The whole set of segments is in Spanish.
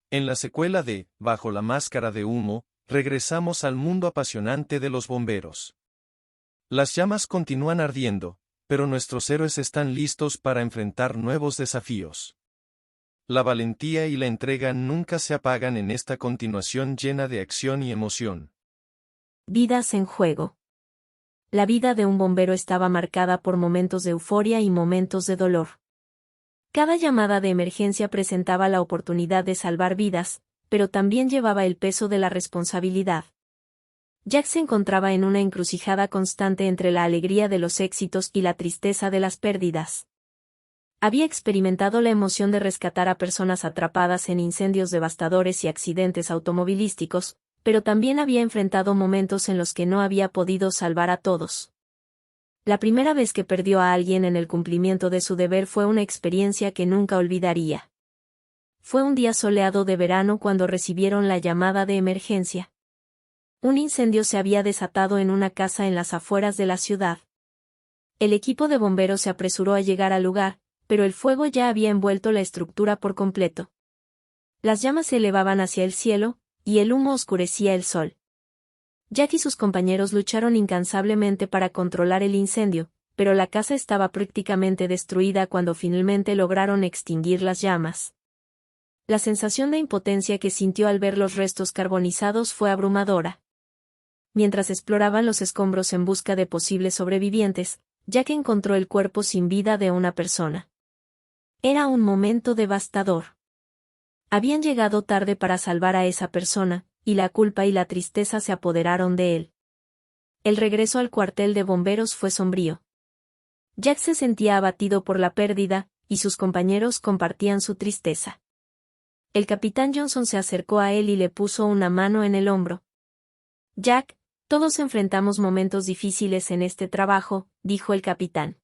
En la secuela de Bajo la máscara de humo, regresamos al mundo apasionante de los bomberos. Las llamas continúan ardiendo, pero nuestros héroes están listos para enfrentar nuevos desafíos. La valentía y la entrega nunca se apagan en esta continuación llena de acción y emoción. Vidas en juego. La vida de un bombero estaba marcada por momentos de euforia y momentos de dolor. Cada llamada de emergencia presentaba la oportunidad de salvar vidas, pero también llevaba el peso de la responsabilidad. Jack se encontraba en una encrucijada constante entre la alegría de los éxitos y la tristeza de las pérdidas. Había experimentado la emoción de rescatar a personas atrapadas en incendios devastadores y accidentes automovilísticos, pero también había enfrentado momentos en los que no había podido salvar a todos. La primera vez que perdió a alguien en el cumplimiento de su deber fue una experiencia que nunca olvidaría. Fue un día soleado de verano cuando recibieron la llamada de emergencia. Un incendio se había desatado en una casa en las afueras de la ciudad. El equipo de bomberos se apresuró a llegar al lugar, pero el fuego ya había envuelto la estructura por completo. Las llamas se elevaban hacia el cielo, y el humo oscurecía el sol. Jack y sus compañeros lucharon incansablemente para controlar el incendio, pero la casa estaba prácticamente destruida cuando finalmente lograron extinguir las llamas. La sensación de impotencia que sintió al ver los restos carbonizados fue abrumadora. Mientras exploraban los escombros en busca de posibles sobrevivientes, Jack encontró el cuerpo sin vida de una persona. Era un momento devastador. Habían llegado tarde para salvar a esa persona, y la culpa y la tristeza se apoderaron de él. El regreso al cuartel de bomberos fue sombrío. Jack se sentía abatido por la pérdida, y sus compañeros compartían su tristeza. El capitán Johnson se acercó a él y le puso una mano en el hombro. Jack, todos enfrentamos momentos difíciles en este trabajo, dijo el capitán.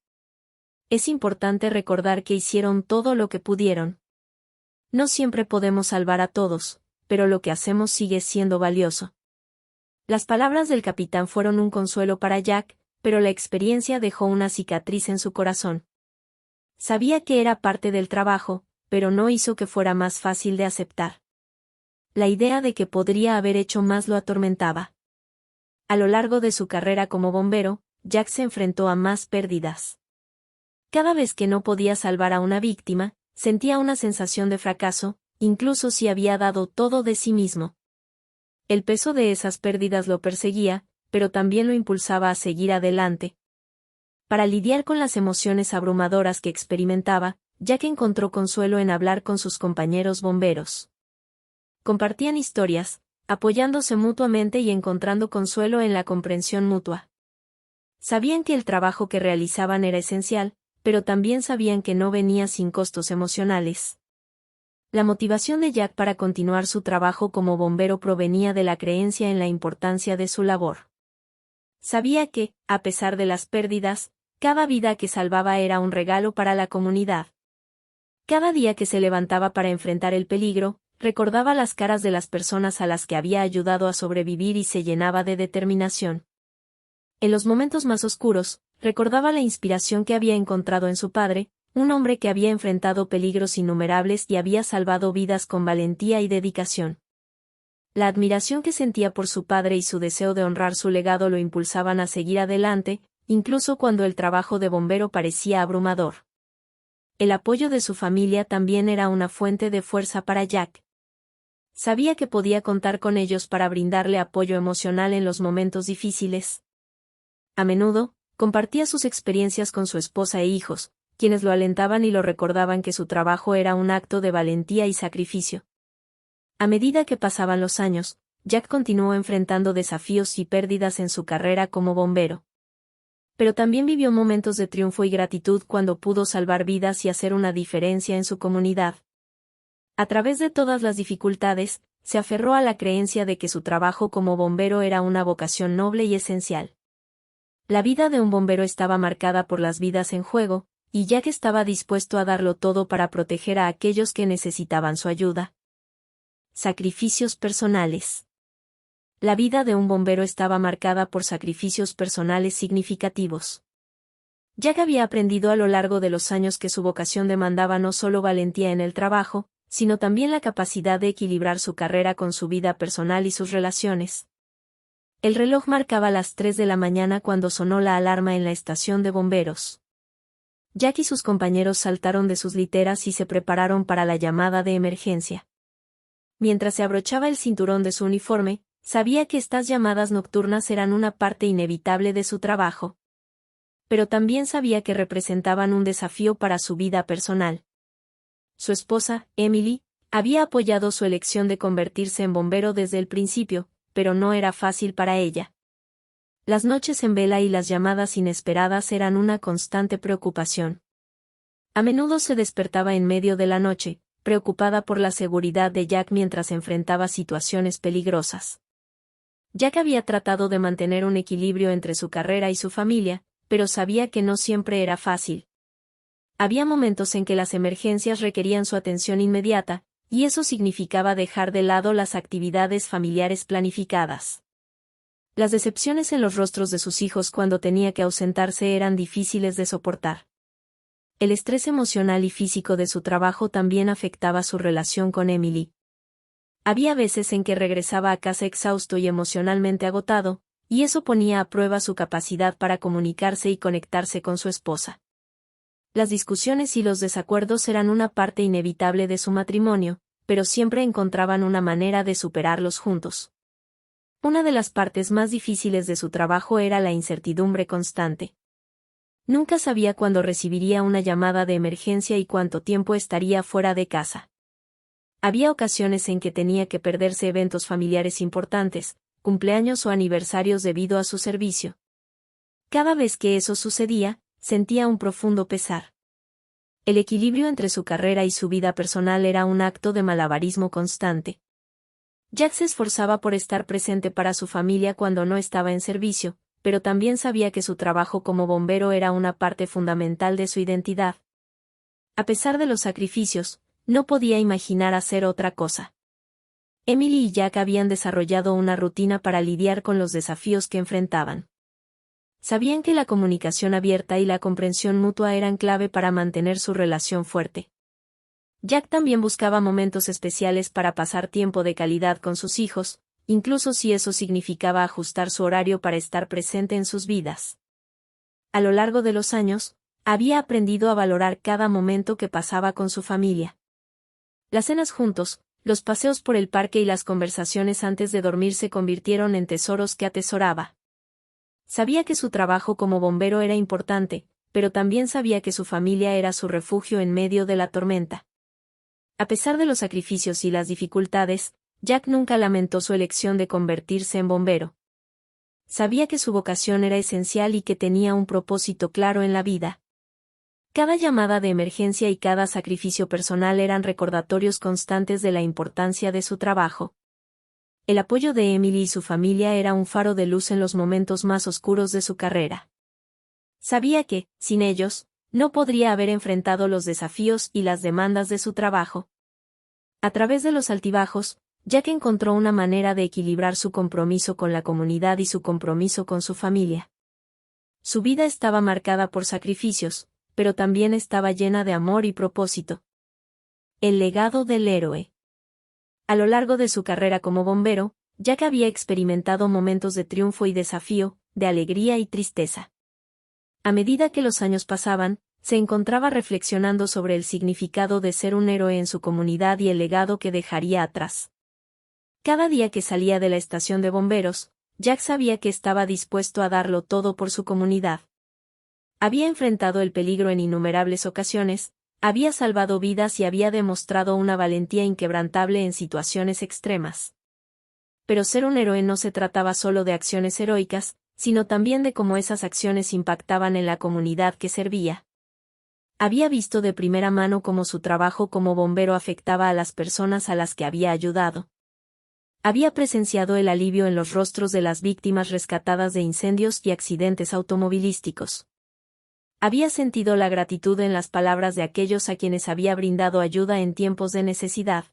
Es importante recordar que hicieron todo lo que pudieron. No siempre podemos salvar a todos, pero lo que hacemos sigue siendo valioso. Las palabras del capitán fueron un consuelo para Jack, pero la experiencia dejó una cicatriz en su corazón. Sabía que era parte del trabajo, pero no hizo que fuera más fácil de aceptar. La idea de que podría haber hecho más lo atormentaba. A lo largo de su carrera como bombero, Jack se enfrentó a más pérdidas. Cada vez que no podía salvar a una víctima, sentía una sensación de fracaso, incluso si había dado todo de sí mismo. El peso de esas pérdidas lo perseguía, pero también lo impulsaba a seguir adelante. Para lidiar con las emociones abrumadoras que experimentaba, Jack encontró consuelo en hablar con sus compañeros bomberos. Compartían historias, apoyándose mutuamente y encontrando consuelo en la comprensión mutua. Sabían que el trabajo que realizaban era esencial, pero también sabían que no venía sin costos emocionales. La motivación de Jack para continuar su trabajo como bombero provenía de la creencia en la importancia de su labor. Sabía que, a pesar de las pérdidas, cada vida que salvaba era un regalo para la comunidad. Cada día que se levantaba para enfrentar el peligro, recordaba las caras de las personas a las que había ayudado a sobrevivir y se llenaba de determinación. En los momentos más oscuros, recordaba la inspiración que había encontrado en su padre, un hombre que había enfrentado peligros innumerables y había salvado vidas con valentía y dedicación. La admiración que sentía por su padre y su deseo de honrar su legado lo impulsaban a seguir adelante, incluso cuando el trabajo de bombero parecía abrumador. El apoyo de su familia también era una fuente de fuerza para Jack. Sabía que podía contar con ellos para brindarle apoyo emocional en los momentos difíciles. A menudo, compartía sus experiencias con su esposa e hijos, quienes lo alentaban y lo recordaban que su trabajo era un acto de valentía y sacrificio. A medida que pasaban los años, Jack continuó enfrentando desafíos y pérdidas en su carrera como bombero. Pero también vivió momentos de triunfo y gratitud cuando pudo salvar vidas y hacer una diferencia en su comunidad. A través de todas las dificultades, se aferró a la creencia de que su trabajo como bombero era una vocación noble y esencial. La vida de un bombero estaba marcada por las vidas en juego, y Jack estaba dispuesto a darlo todo para proteger a aquellos que necesitaban su ayuda. Sacrificios personales. La vida de un bombero estaba marcada por sacrificios personales significativos. Jack había aprendido a lo largo de los años que su vocación demandaba no solo valentía en el trabajo, sino también la capacidad de equilibrar su carrera con su vida personal y sus relaciones. El reloj marcaba las 3 de la mañana cuando sonó la alarma en la estación de bomberos. Jack y sus compañeros saltaron de sus literas y se prepararon para la llamada de emergencia. Mientras se abrochaba el cinturón de su uniforme, sabía que estas llamadas nocturnas eran una parte inevitable de su trabajo. Pero también sabía que representaban un desafío para su vida personal. Su esposa, Emily, había apoyado su elección de convertirse en bombero desde el principio, pero no era fácil para ella. Las noches en vela y las llamadas inesperadas eran una constante preocupación. A menudo se despertaba en medio de la noche, preocupada por la seguridad de Jack mientras enfrentaba situaciones peligrosas. Jack había tratado de mantener un equilibrio entre su carrera y su familia, pero sabía que no siempre era fácil. Había momentos en que las emergencias requerían su atención inmediata, y eso significaba dejar de lado las actividades familiares planificadas. Las decepciones en los rostros de sus hijos cuando tenía que ausentarse eran difíciles de soportar. El estrés emocional y físico de su trabajo también afectaba su relación con Emily. Había veces en que regresaba a casa exhausto y emocionalmente agotado, y eso ponía a prueba su capacidad para comunicarse y conectarse con su esposa. Las discusiones y los desacuerdos eran una parte inevitable de su matrimonio, pero siempre encontraban una manera de superarlos juntos. Una de las partes más difíciles de su trabajo era la incertidumbre constante. Nunca sabía cuándo recibiría una llamada de emergencia y cuánto tiempo estaría fuera de casa. Había ocasiones en que tenía que perderse eventos familiares importantes, cumpleaños o aniversarios debido a su servicio. Cada vez que eso sucedía, sentía un profundo pesar. El equilibrio entre su carrera y su vida personal era un acto de malabarismo constante. Jack se esforzaba por estar presente para su familia cuando no estaba en servicio, pero también sabía que su trabajo como bombero era una parte fundamental de su identidad. A pesar de los sacrificios, no podía imaginar hacer otra cosa. Emily y Jack habían desarrollado una rutina para lidiar con los desafíos que enfrentaban. Sabían que la comunicación abierta y la comprensión mutua eran clave para mantener su relación fuerte. Jack también buscaba momentos especiales para pasar tiempo de calidad con sus hijos, incluso si eso significaba ajustar su horario para estar presente en sus vidas. A lo largo de los años, había aprendido a valorar cada momento que pasaba con su familia. Las cenas juntos, los paseos por el parque y las conversaciones antes de dormir se convirtieron en tesoros que atesoraba. Sabía que su trabajo como bombero era importante, pero también sabía que su familia era su refugio en medio de la tormenta. A pesar de los sacrificios y las dificultades, Jack nunca lamentó su elección de convertirse en bombero. Sabía que su vocación era esencial y que tenía un propósito claro en la vida. Cada llamada de emergencia y cada sacrificio personal eran recordatorios constantes de la importancia de su trabajo. El apoyo de Emily y su familia era un faro de luz en los momentos más oscuros de su carrera. Sabía que, sin ellos, no podría haber enfrentado los desafíos y las demandas de su trabajo. A través de los altibajos, Jack encontró una manera de equilibrar su compromiso con la comunidad y su compromiso con su familia. Su vida estaba marcada por sacrificios, pero también estaba llena de amor y propósito. El legado del héroe. A lo largo de su carrera como bombero, Jack había experimentado momentos de triunfo y desafío, de alegría y tristeza. A medida que los años pasaban, se encontraba reflexionando sobre el significado de ser un héroe en su comunidad y el legado que dejaría atrás. Cada día que salía de la estación de bomberos, Jack sabía que estaba dispuesto a darlo todo por su comunidad. Había enfrentado el peligro en innumerables ocasiones, había salvado vidas y había demostrado una valentía inquebrantable en situaciones extremas. Pero ser un héroe no se trataba solo de acciones heroicas, sino también de cómo esas acciones impactaban en la comunidad que servía. Había visto de primera mano cómo su trabajo como bombero afectaba a las personas a las que había ayudado. Había presenciado el alivio en los rostros de las víctimas rescatadas de incendios y accidentes automovilísticos. Había sentido la gratitud en las palabras de aquellos a quienes había brindado ayuda en tiempos de necesidad.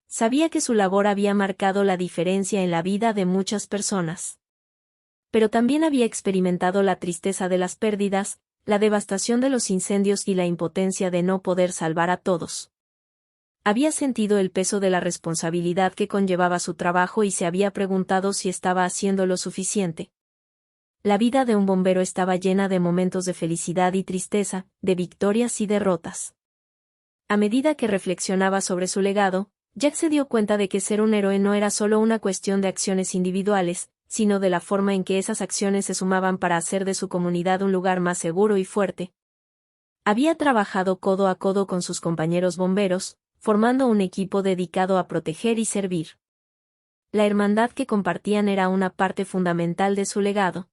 Sabía que su labor había marcado la diferencia en la vida de muchas personas. Pero también había experimentado la tristeza de las pérdidas, la devastación de los incendios y la impotencia de no poder salvar a todos. Había sentido el peso de la responsabilidad que conllevaba su trabajo y se había preguntado si estaba haciendo lo suficiente. La vida de un bombero estaba llena de momentos de felicidad y tristeza, de victorias y derrotas. A medida que reflexionaba sobre su legado, Jack se dio cuenta de que ser un héroe no era solo una cuestión de acciones individuales, sino de la forma en que esas acciones se sumaban para hacer de su comunidad un lugar más seguro y fuerte. Había trabajado codo a codo con sus compañeros bomberos, formando un equipo dedicado a proteger y servir. La hermandad que compartían era una parte fundamental de su legado.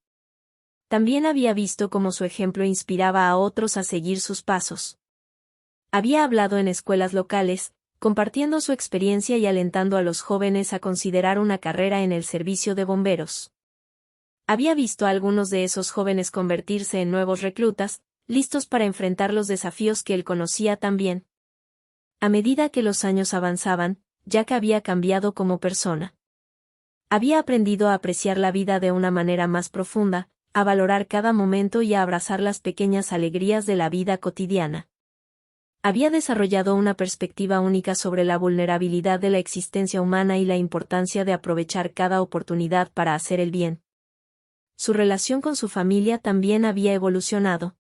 También había visto cómo su ejemplo inspiraba a otros a seguir sus pasos. Había hablado en escuelas locales, compartiendo su experiencia y alentando a los jóvenes a considerar una carrera en el servicio de bomberos. Había visto a algunos de esos jóvenes convertirse en nuevos reclutas, listos para enfrentar los desafíos que él conocía tan bien. A medida que los años avanzaban, Jack había cambiado como persona. Había aprendido a apreciar la vida de una manera más profunda, a valorar cada momento y a abrazar las pequeñas alegrías de la vida cotidiana. Había desarrollado una perspectiva única sobre la vulnerabilidad de la existencia humana y la importancia de aprovechar cada oportunidad para hacer el bien. Su relación con su familia también había evolucionado.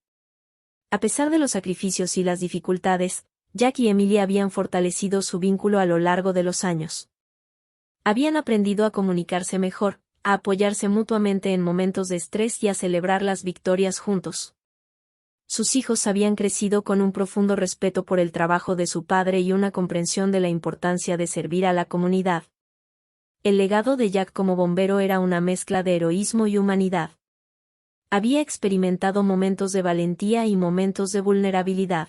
A pesar de los sacrificios y las dificultades, Jack y Emily habían fortalecido su vínculo a lo largo de los años. Habían aprendido a comunicarse mejor, a apoyarse mutuamente en momentos de estrés y a celebrar las victorias juntos. Sus hijos habían crecido con un profundo respeto por el trabajo de su padre y una comprensión de la importancia de servir a la comunidad. El legado de Jack como bombero era una mezcla de heroísmo y humanidad. Había experimentado momentos de valentía y momentos de vulnerabilidad.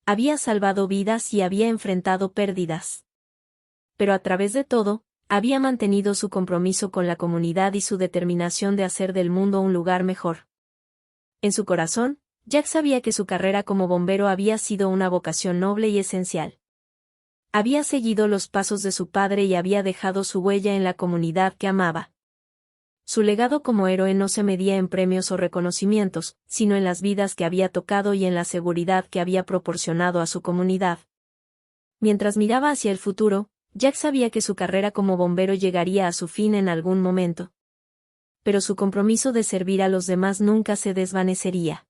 Había salvado vidas y había enfrentado pérdidas. Pero a través de todo, había mantenido su compromiso con la comunidad y su determinación de hacer del mundo un lugar mejor. En su corazón, Jack sabía que su carrera como bombero había sido una vocación noble y esencial. Había seguido los pasos de su padre y había dejado su huella en la comunidad que amaba. Su legado como héroe no se medía en premios o reconocimientos, sino en las vidas que había tocado y en la seguridad que había proporcionado a su comunidad. Mientras miraba hacia el futuro, Jack sabía que su carrera como bombero llegaría a su fin en algún momento. Pero su compromiso de servir a los demás nunca se desvanecería.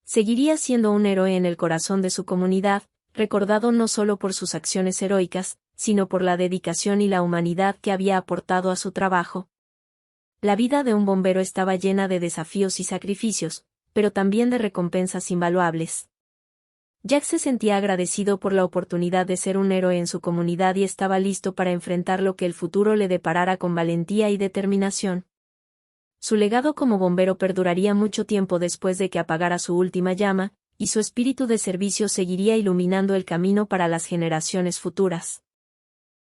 Seguiría siendo un héroe en el corazón de su comunidad, recordado no solo por sus acciones heroicas, sino por la dedicación y la humanidad que había aportado a su trabajo. La vida de un bombero estaba llena de desafíos y sacrificios, pero también de recompensas invaluables. Jack se sentía agradecido por la oportunidad de ser un héroe en su comunidad y estaba listo para enfrentar lo que el futuro le deparara con valentía y determinación. Su legado como bombero perduraría mucho tiempo después de que apagara su última llama, y su espíritu de servicio seguiría iluminando el camino para las generaciones futuras.